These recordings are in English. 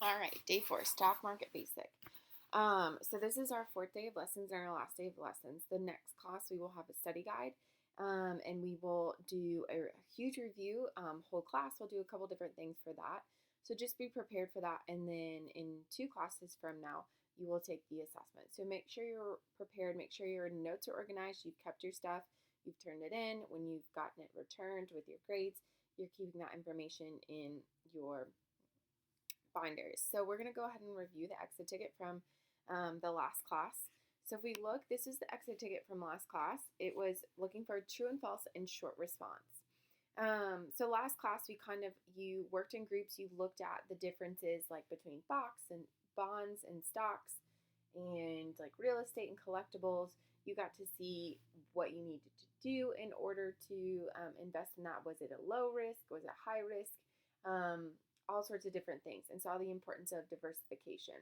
All right, day 4, stock market basic. So this is our 4th day of lessons and our last day of lessons. The next class we will have a study guide, and we will do a huge review. Whole class will do a couple different things for that. So just be prepared for that. And then in 2 classes from now, you will take the assessment. So make sure you're prepared. Make sure your notes are organized. You've kept your stuff. You've turned it in. When you've gotten it returned with your grades, you're keeping that information in your binders. So we're going to go ahead and review the exit ticket from the last class. So if we look, this is the exit ticket from last class. It was looking for true and false and short response. So last class you worked in groups. You looked at the differences like between stocks and bonds and stocks and like real estate and collectibles. You got to see what you needed to do in order to invest in that. Was it a low risk? Was it high risk? All sorts of different things, and saw the importance of diversification.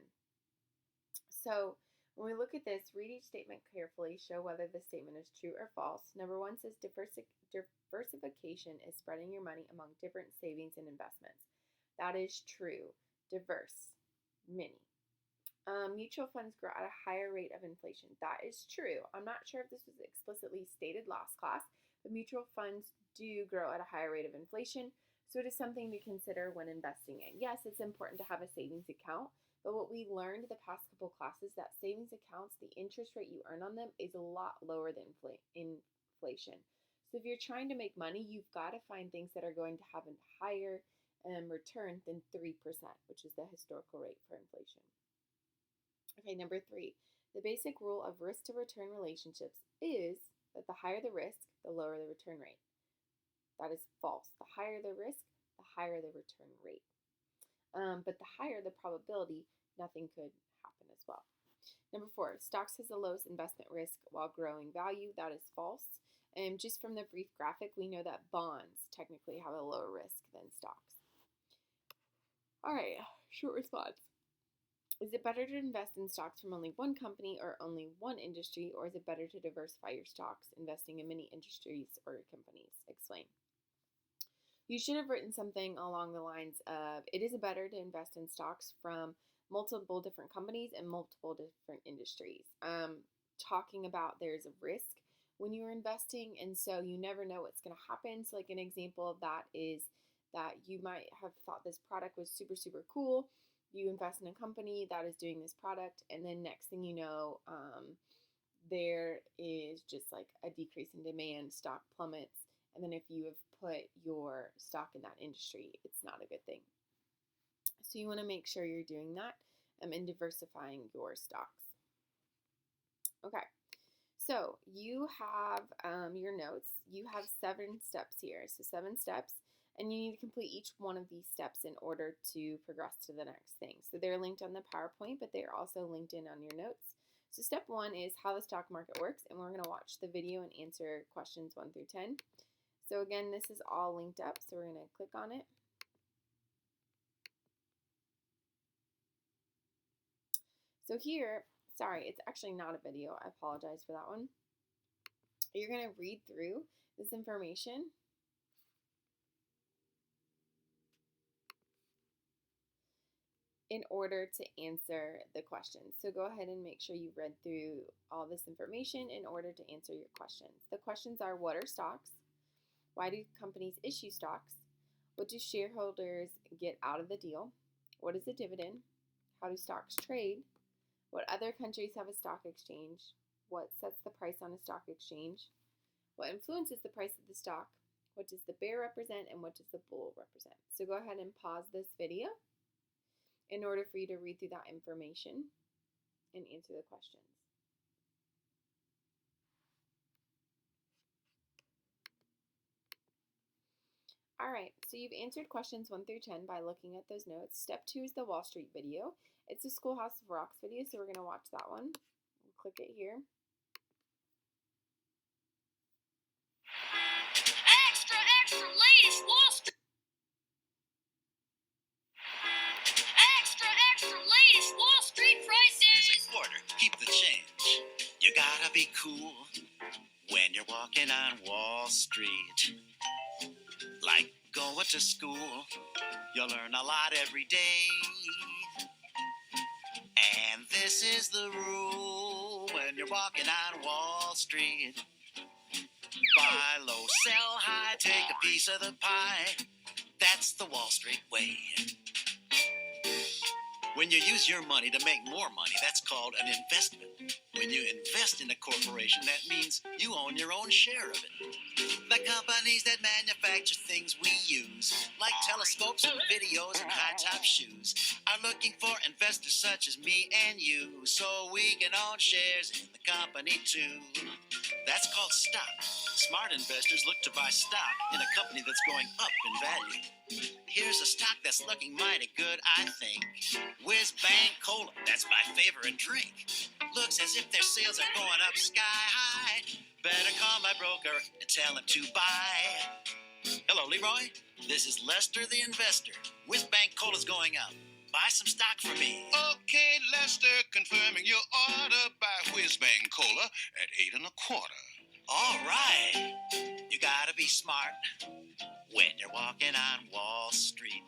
So when we look at this, read each statement carefully, show whether the statement is true or false. Number 1 says diversification is spreading your money among different savings and investments. That is true. Diverse, many. Mutual funds grow at a higher rate of inflation. That is true. I'm not sure if this was explicitly stated last class, but mutual funds do grow at a higher rate of inflation. So it is something to consider when investing in. Yes, it's important to have a savings account, but what we learned the past couple classes, that savings accounts, the interest rate you earn on them is a lot lower than inflation. So if you're trying to make money, you've got to find things that are going to have a higher return than 3%, which is the historical rate for inflation. Okay, number 3, the basic rule of risk to return relationships is that the higher the risk, the lower the return rate. That is false. The higher the risk, the higher the return rate. But the higher the probability, nothing could happen as well. Number 4, stocks has the lowest investment risk while growing value. That is false. And just from the brief graphic, we know that bonds technically have a lower risk than stocks. All right, short response. Is it better to invest in stocks from only one company or only one industry, or is it better to diversify your stocks, investing in many industries or companies? Explain. You should have written something along the lines of, it is better to invest in stocks from multiple different companies and multiple different industries. Talking about there's a risk when you're investing, and so you never know what's going to happen. So like an example of that is that you might have thought this product was super, super cool. You invest in a company that is doing this product, and then next thing you know, there is just like a decrease in demand, stock plummets, and then if you have put your stock in that industry, it's not a good thing. So you want to make sure you're doing that and diversifying your stocks. Okay, so you have your notes. You have 7 steps here. So 7 steps, and you need to complete each one of these steps in order to progress to the next thing. So they're linked on the PowerPoint, but they're also linked in on your notes. So step 1 is how the stock market works, and we're going to watch the video and answer questions 1 through 10. So again, this is all linked up, so we're going to click on it. So here, sorry, it's actually not a video. I apologize for that one. You're going to read through this information. In order to answer the questions. So go ahead and make sure you read through all this information in order to answer your questions. The questions are, what are stocks? Why do companies issue stocks? What do shareholders get out of the deal? What is a dividend? How do stocks trade? What other countries have a stock exchange? What sets the price on a stock exchange? What influences the price of the stock? What does the bear represent, and what does the bull represent? So go ahead and pause this video in order for you to read through that information and answer the questions. All right, so you've answered questions 1 through 10 by looking at those notes. Step 2 is the Wall Street video. It's a Schoolhouse of Rocks video, so we're going to watch that one. We'll click it here. Extra, extra, latest Wall Street. Extra, extra, latest Wall Street prices. Here's a quarter, keep the change. You gotta be cool when you're walking on Wall Street. Like going to school, you'll learn a lot every day. This is the rule when you're walking on Wall Street. Buy low, sell high, take a piece of the pie. That's the Wall Street way. When you use your money to make more money, that's called an investment. When you invest in a corporation, that means you own your own share of it. The companies that manufacture things we use, like telescopes and videos and high-top shoes, are looking for investors such as me and you, so we can own shares in the company too. That's called stock. Smart investors look to buy stock in a company that's going up in value. Here's a stock that's looking mighty good, I think. Whiz Bang Cola, that's my favorite drink. Looks as if their sales are going up sky high. Better call my broker and tell him to buy. Hello, Leroy. This is Lester the investor. Whiz Bang Cola's going up. Buy some stock for me. Okay, Lester, confirming your order. Buy Whiz Bang Cola at 8 1/4. All right. You gotta be smart when you're walking on Wall Street.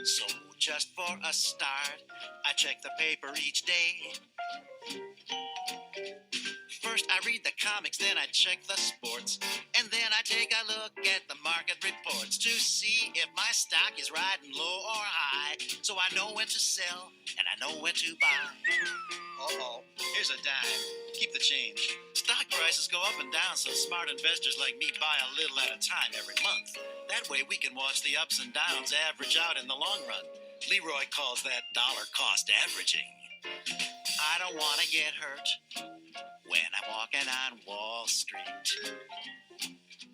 So just for a start, I check the paper each day. First I read the comics, then I check the sports, and then I take a look at the market reports to see if my stock is riding low or high, so I know when to sell and I know when to buy. Uh-oh, here's a dime. Keep the change. Stock prices go up and down, so smart investors like me buy a little at a time every month. That way we can watch the ups and downs average out in the long run. Leroy calls that dollar cost averaging. I don't want to get hurt when I'm walking on Wall Street.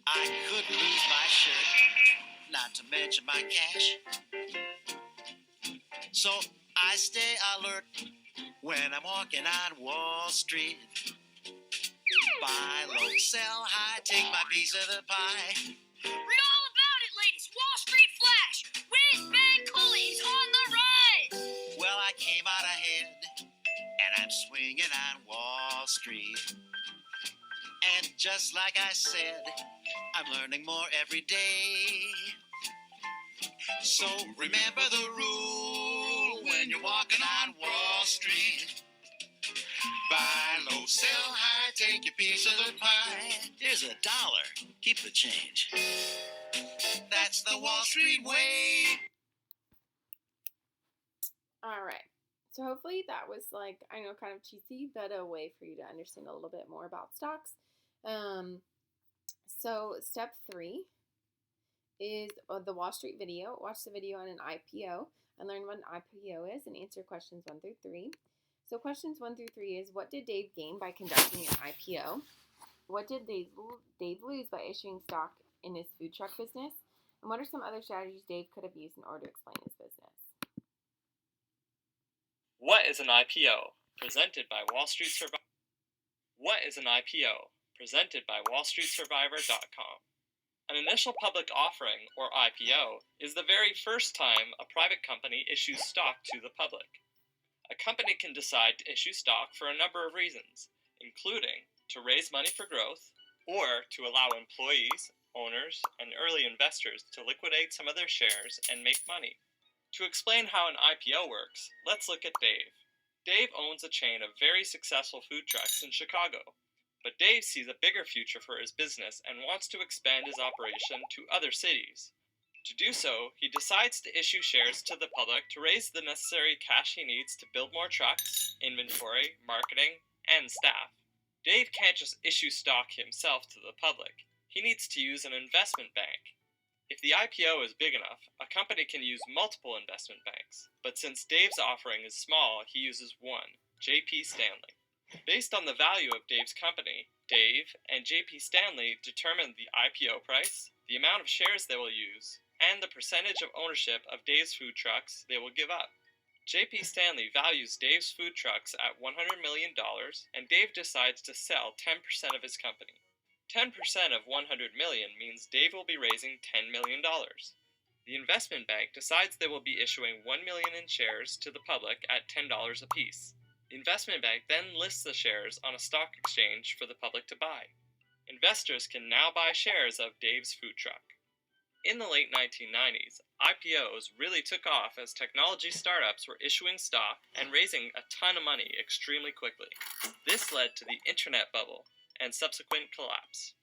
I could lose my shirt, not to mention my cash. So I stay alert when I'm walking on Wall Street. Buy low, sell high, take my piece of the pie. Read all about it, ladies. Wall Street Flash. Whiz Bang Cola is on the rise. Well, I came out ahead, and I'm swinging on Wall Street. And just like I said, I'm learning more every day. So remember the rule when you're walking on Wall Street. Buy low, sell high, take your piece of the pie. Here's $1. Keep the change. That's the Wall Street way. All right. So hopefully that was like, I know, kind of cheesy, but a way for you to understand a little bit more about stocks. So step 3 is the Wall Street video. Watch the video on an IPO and learn what an IPO is and answer questions 1 through 3. So questions 1 through 3 is, what did Dave gain by conducting an IPO? What did Dave lose by issuing stock in his food truck business? And what are some other strategies Dave could have used in order to explain his business? What is an IPO? Presented by Wall Street Survivor. What is an IPO? Presented by WallStreetSurvivor.com. An initial public offering, or IPO, is the very first time a private company issues stock to the public. A company can decide to issue stock for a number of reasons, including to raise money for growth, or to allow employees, owners, and early investors to liquidate some of their shares and make money. To explain how an IPO works, let's look at Dave. Dave owns a chain of very successful food trucks in Chicago, but Dave sees a bigger future for his business and wants to expand his operation to other cities. To do so, he decides to issue shares to the public to raise the necessary cash he needs to build more trucks, inventory, marketing, and staff. Dave can't just issue stock himself to the public. He needs to use an investment bank. If the IPO is big enough, a company can use multiple investment banks, but since Dave's offering is small, he uses one, J.P. Stanley. Based on the value of Dave's company, Dave and J.P. Stanley determine the IPO price, the amount of shares they will use, and the percentage of ownership of Dave's food trucks they will give up. J.P. Stanley values Dave's food trucks at $100 million, and Dave decides to sell 10% of his company. 10% of $100 million means Dave will be raising $10 million. The investment bank decides they will be issuing $1 million in shares to the public at $10 apiece. The investment bank then lists the shares on a stock exchange for the public to buy. Investors can now buy shares of Dave's food truck. In the late 1990s, IPOs really took off as technology startups were issuing stock and raising a ton of money extremely quickly. This led to the internet bubble and subsequent collapse.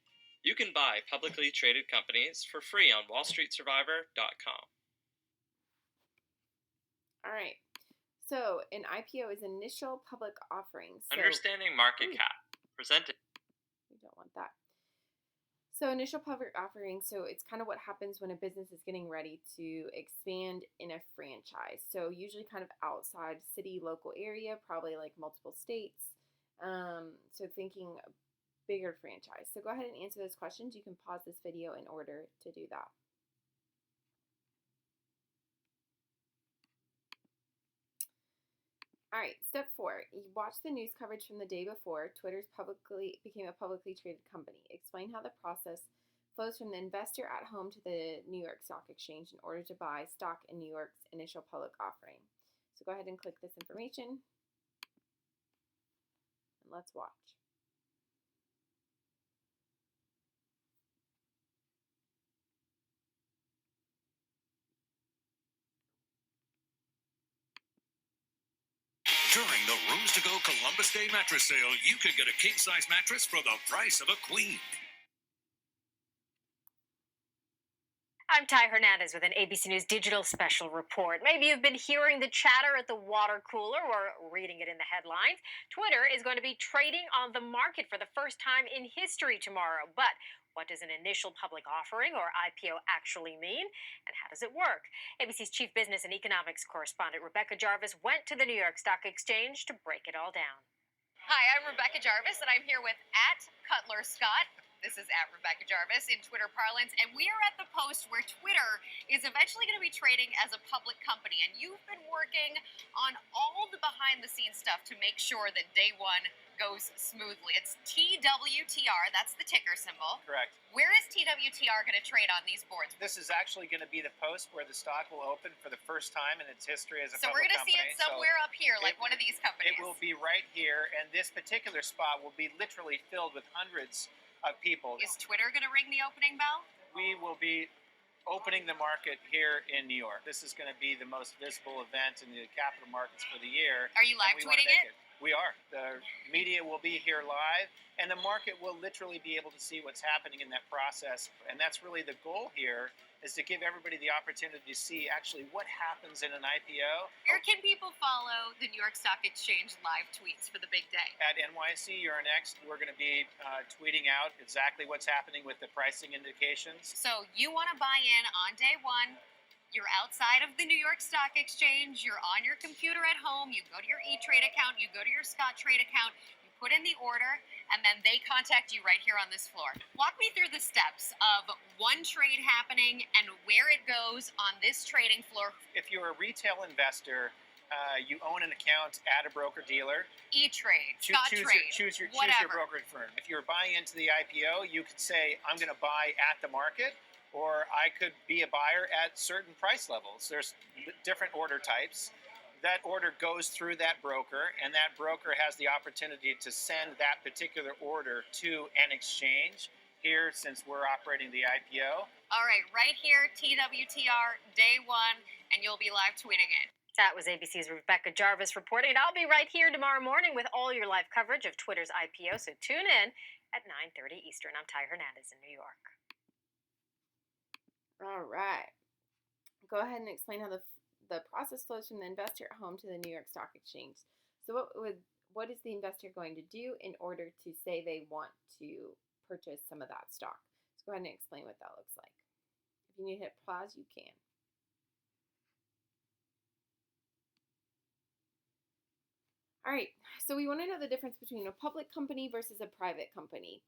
You can buy publicly traded companies for free on wallstreetsurvivor.com. All right. So an IPO is initial public offering. So Understanding market cap, presented. we don't want that. So initial public offering, so it's kind of what happens when a business is getting ready to expand in a franchise. So usually kind of outside city, local area, probably like multiple states. So thinking bigger franchise. So go ahead and answer those questions. You can pause this video in order to do that. All right, step 4. You watch the news coverage from the day before Twitter's became a publicly traded company. Explain how the process flows from the investor at home to the New York Stock Exchange in order to buy stock in New York's initial public offering. So go ahead and click this information, and let's watch. During the Rooms to Go Columbus Day mattress sale, you could get a king-size mattress for the price of a queen. I'm Ty Hernandez with an ABC News digital special report. Maybe you've been hearing the chatter at the water cooler or reading it in the headlines. Twitter is going to be trading on the market for the first time in history tomorrow. But what does an initial public offering or IPO actually mean? And how does it work? ABC's chief business and economics correspondent Rebecca Jarvis went to the New York Stock Exchange to break it all down. Hi, I'm Rebecca Jarvis, and I'm here with @CutlerScott. This is @Rebecca Jarvis in Twitter parlance, and we are at the post where Twitter is eventually going to be trading as a public company. And you've been working on all the behind-the-scenes stuff to make sure that day one goes smoothly. It's TWTR, that's the ticker symbol. Correct. Where is TWTR going to trade on these boards? This is actually going to be the post where the stock will open for the first time in its history as a So public we're going to company. see it somewhere up here, like one of these companies. It will be right here, and this particular spot will be literally filled with hundreds of people. Is Twitter going to ring the opening bell? We will be opening the market here in New York. This is going to be the most visible event in the capital markets for the year. Are you and live we wanna tweeting make it? We are. The media will be here live, and the market will literally be able to see what's happening in that process. And that's really the goal here, is to give everybody the opportunity to see actually what happens in an IPO. Where can people follow the New York Stock Exchange live tweets for the big day? At NYC Euronext, we're going to be tweeting out exactly what's happening with the pricing indications. So you want to buy in on day one. You're outside of the New York Stock Exchange. You're on your computer at home. You go to your E-Trade account. You go to your Scottrade account. You put in the order, and then they contact you right here on this floor. Walk me through the steps of one trade happening and where it goes on this trading floor. If you're a retail investor, you own an account at a broker-dealer. E-Trade, Choose Scottrade, your whatever. brokerage firm. If you're buying into the IPO, you could say, I'm going to buy at the market, or I could be a buyer at certain price levels. There's different order types. That order goes through that broker, and that broker has the opportunity to send that particular order to an exchange. Here, since we're operating the IPO. All right, right here, TWTR, day one, and you'll be live tweeting it. That was ABC's Rebecca Jarvis reporting. And I'll be right here tomorrow morning with all your live coverage of Twitter's IPO, so tune in at 9:30 Eastern. I'm Ty Hernandez in New York. All right. Go ahead and explain how the process flows from the investor at home to the New York Stock Exchange. So what is the investor going to do in order to say they want to purchase some of that stock? So go ahead and explain what that looks like. If you need to hit pause, you can. All right, so we want to know the difference between a public company versus a private company.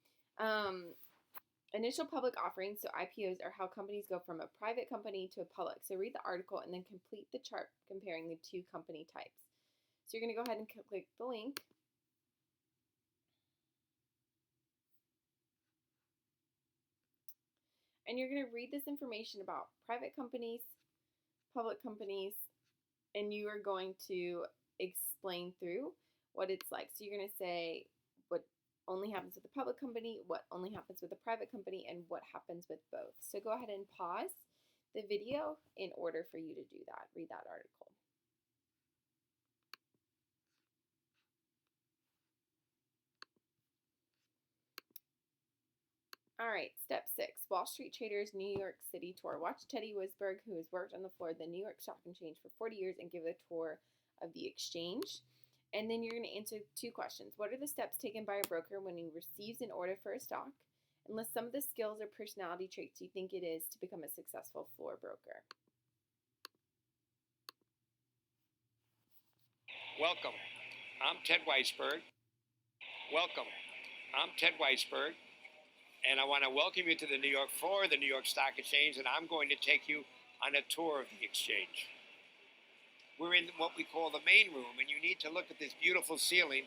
Initial public offerings, so IPOs, are how companies go from a private company to a public. So read the article and then complete the chart comparing the two company types. So you're going to go ahead and click the link. And you're going to read this information about private companies, public companies, and you are going to explain through what it's like. So you're going to say what only happens with a public company, what only happens with a private company, and what happens with both. So go ahead and pause the video in order for you to do that. Read that article. All right, step 6, Wall Street Traders New York City tour. Watch Teddy Wisberg, who has worked on the floor of the New York Stock Exchange for 40 years, and give a tour of the exchange. And then you're going to answer 2 questions. What are the steps taken by a broker when he receives an order for a stock? And list some of the skills or personality traits you think it is to become a successful floor broker. Welcome. I'm Ted Weisberg. Welcome. I'm Ted Weisberg. And I want to welcome you to the New York floor of the New York Stock Exchange, and I'm going to take you on a tour of the exchange. We're in what we call the main room, and you need to look at this beautiful ceiling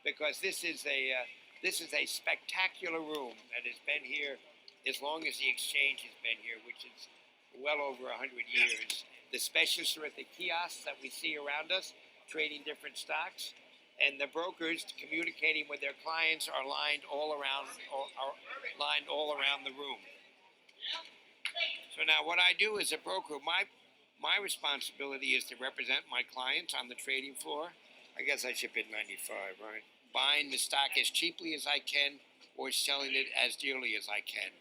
because this is a spectacular room that has been here as long as the exchange has been here, which is well over 100 years. The specialists are at the kiosks that we see around us, trading different stocks. And the brokers communicating with their clients are lined all around the room. So now what I do as a broker, my responsibility is to represent my clients on the trading floor. I guess I should bid 95, right? Buying the stock as cheaply as I can or selling it as dearly as I can.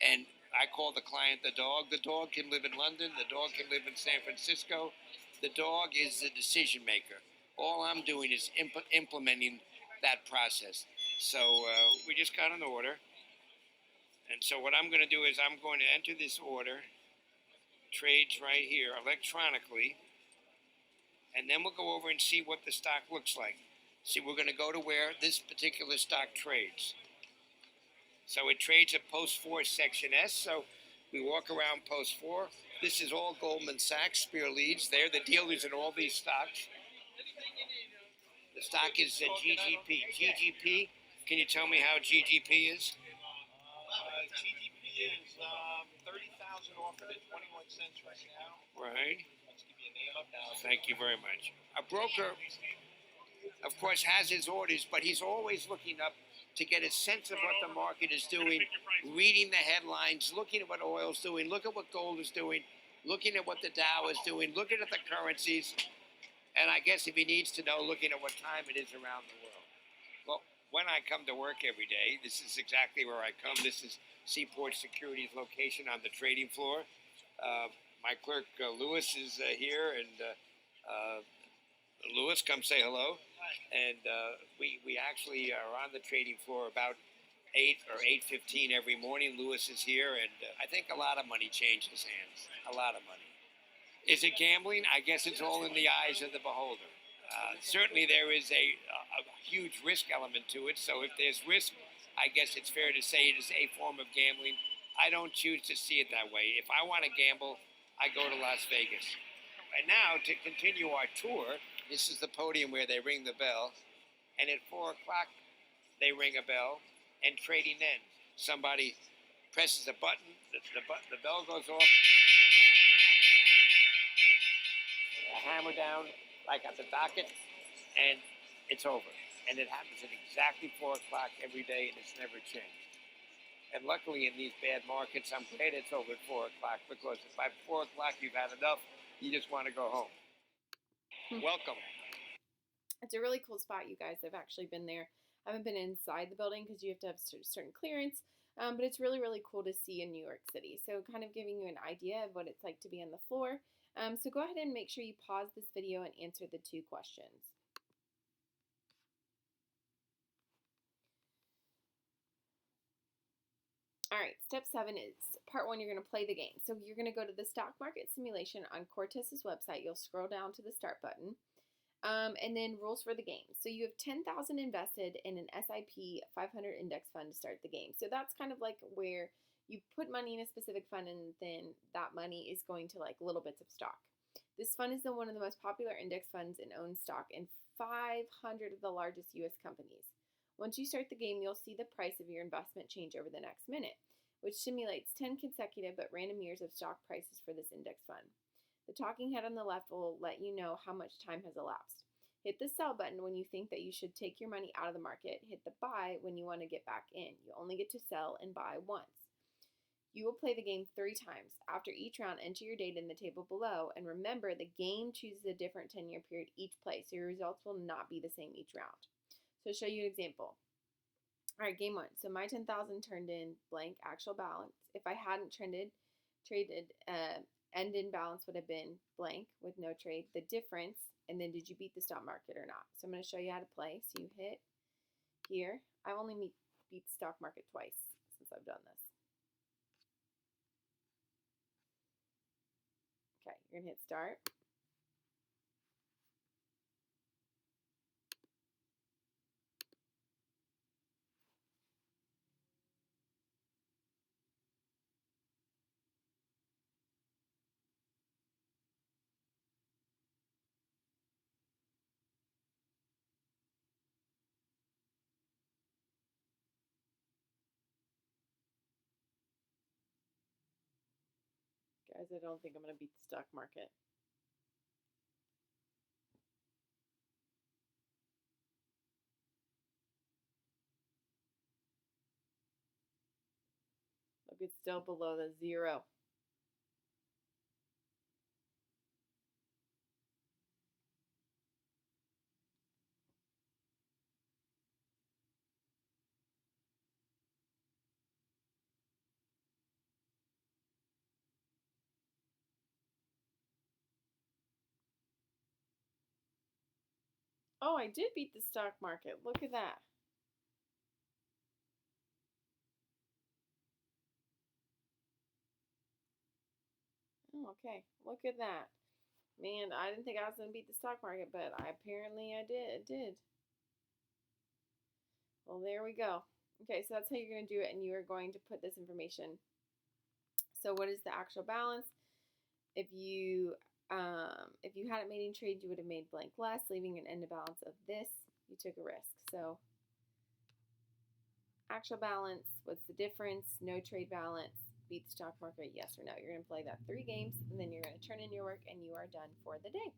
And I call the client the dog. The dog can live in London. The dog can live in San Francisco. The dog is the decision maker. All I'm doing is implementing that process. So we just got an order. And so what I'm going to do is I'm going to enter this order, trades right here electronically, and then we'll go over and see what the stock looks like. See, we're going to go to where this particular stock trades. So it trades at post 4 section S. So we walk around post 4. This is all Goldman Sachs, Spear Leads. They're the dealers in all these stocks. The stock is GGP. GGP, can you tell me how GGP is? GDP is 30,000 offered at 21 cents right now. Right. Let's give you a name up now. Thank you very much. A broker, of course, has his orders, but he's always looking up to get a sense of what the market is doing, reading the headlines, looking at what oil's doing, look at what gold is doing, looking at what the Dow is doing, looking at the currencies, and I guess if he needs to know, looking at what time it is around the world. Well, when I come to work every day, this is exactly where I come. This is Seaport Securities location on the trading floor. My clerk, Lewis, is here, and Lewis, come say hello. And we actually are on the trading floor about 8 or 8:15 every morning. Lewis is here, and I think a lot of money changes hands. A lot of money. Is it gambling? I guess it's all in the eyes of the beholder. Certainly there is a huge risk element to it. So if there's risk, I guess it's fair to say it is a form of gambling. I don't choose to see it that way. If I want to gamble, I go to Las Vegas. And now to continue our tour, this is the podium where they ring the bell. And at 4 o'clock, they ring a bell and trading ends. Somebody presses a button, the bell goes off. A hammer down, like at the docket, and it's over. And it happens at exactly 4 o'clock every day, and it's never changed. And luckily, in these bad markets, I'm glad it's over at 4 o'clock, because if by 4 o'clock you've had enough, you just want to go home. Welcome. It's a really cool spot, you guys. I've actually been there. I haven't been inside the building because you have to have certain clearance, but it's really, really cool to see in New York City. So kind of giving you an idea of what it's like to be on the floor. So go ahead and make sure you pause this video and answer the 2 questions. All right, step 7 is part 1. You're going to play the game. So you're going to go to the stock market simulation on Cortez's website. You'll scroll down to the start button, and then rules for the game. So you have $10,000 invested in an S&P 500 index fund to start the game. So that's kind of like where you put money in a specific fund, and then that money is going to like little bits of stock. This fund is one of the most popular index funds and owns stock in 500 of the largest U.S. companies. Once you start the game, you'll see the price of your investment change over the next minute, which simulates 10 consecutive but random years of stock prices for this index fund. The talking head on the left will let you know how much time has elapsed. Hit the sell button when you think that you should take your money out of the market. Hit the buy when you want to get back in. You only get to sell and buy once. You will play the game 3 times. After each round, enter your data in the table below, and remember the game chooses a different 10-year period each play, so your results will not be the same each round. So I'll show you an example. All right, game 1. So my 10,000 turned in blank actual balance. If I hadn't traded, end in balance would have been blank with no trade. The difference, and then did you beat the stock market or not? So I'm going to show you how to play. So you hit here. I've only beat the stock market twice since I've done this. Okay, you're going to hit start. Guys, I don't think I'm going to beat the stock market. Look, it's still below the 0. Oh, I did beat the stock market. Look at that. Oh, okay, look at that. Man, I didn't think I was going to beat the stock market, but apparently I did. Well, there we go. Okay, so that's how you're going to do it, and you are going to put this information. So what is the actual balance? If you hadn't made any trades, you would have made blank less, leaving an end balance of this. You took a risk. So actual balance, what's the difference? No trade balance, beat the stock market, yes or no. You're going to play that 3 games, and then you're going to turn in your work, and you are done for the day.